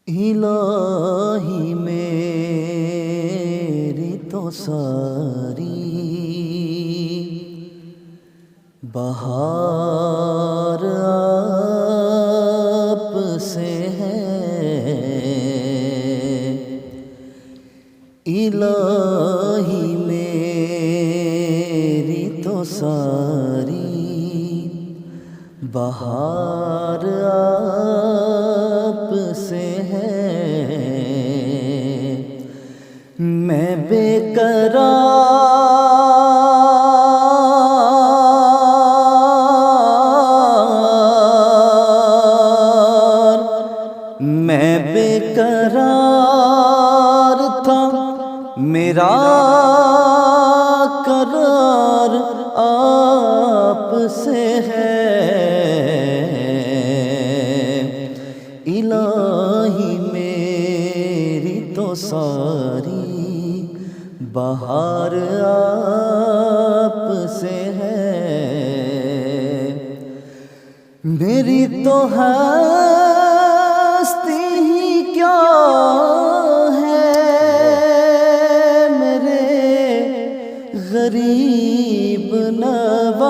الہی میری تو ساری بہار آپ سے ہے، الہی میری تو ساری بہار آپ سے ہے، میں بے قرار، میں بے قرار تھا، میرا قرار آپ سے ہے، الہی میری تو ساری بہار آپ سے ہے، میری تو ہستی ہی کیا ہے، میرے غریب نواز،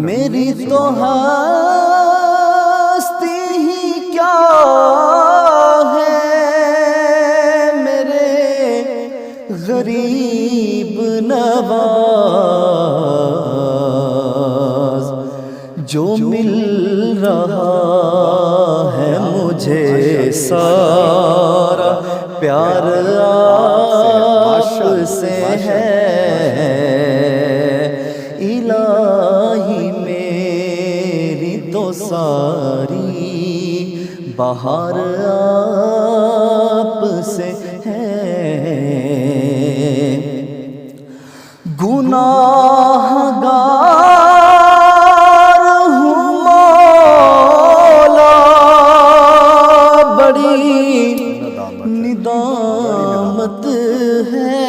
میری تو ہستی ہی کیا ہے، میرے غریب نواز، جو مل رہا ہے مجھے سارا پیار آپ سے ہے، الہی میری تو ساری بہار آپ سے ہے، گناہ گار ہوں مولا، بڑی ندامت ہے،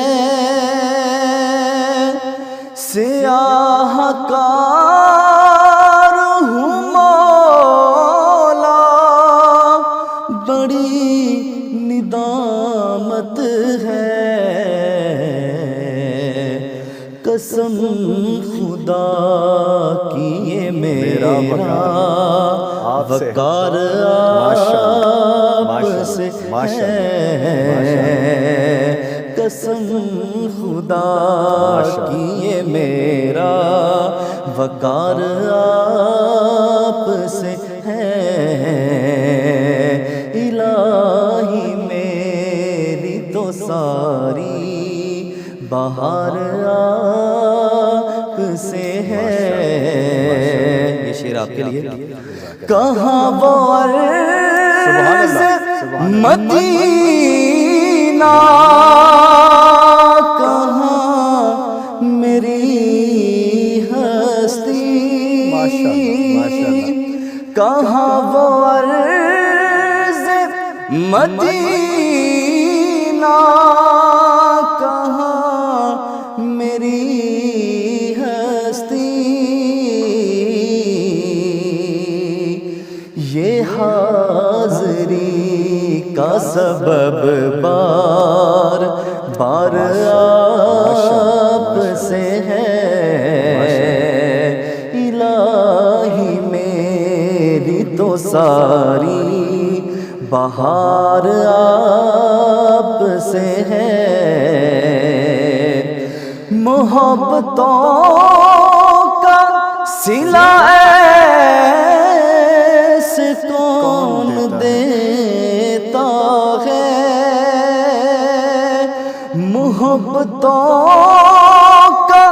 سیاہ کار ہوں مولا، بڑی ندامت ہے، قسم خدا کی یہ میرا وقار آپ سے ہے، قسم خدا کی یہ میرا وقار آپ سے ہے، الہی میری تو ساری بہار آپ سے ہے، یہ شعر آپ کے لیے، کہاں وہ عرض مدینہ، کہاں میری ہستی، کہاں وہ عرض مدینہ، کہاں میری ہستی، یہ حاضری کا سبب بار بار آپ سے ہے، الہی میری تو ساری بہار آپ سے ہے، محبتوں کا صلہ ایسے کون دیتا ہے، محبتوں کا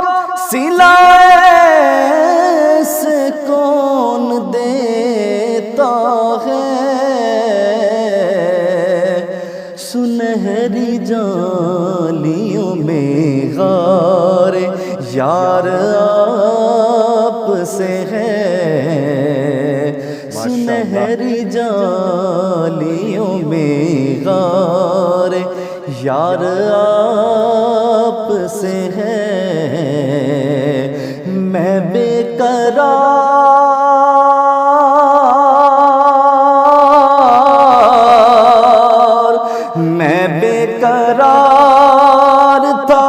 صلہ ایسے کون دیتا ہے، سنہری جالیوں میں غار یار آپ سے ہے، سنہری جالیوں میں غار یار آپ سے ہے، میں بے قرار قرار تھا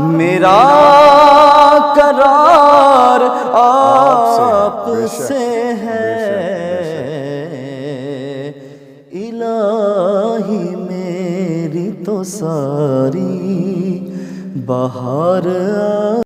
میرا قرار آپ سے ہے الہی میری تو ساری بہار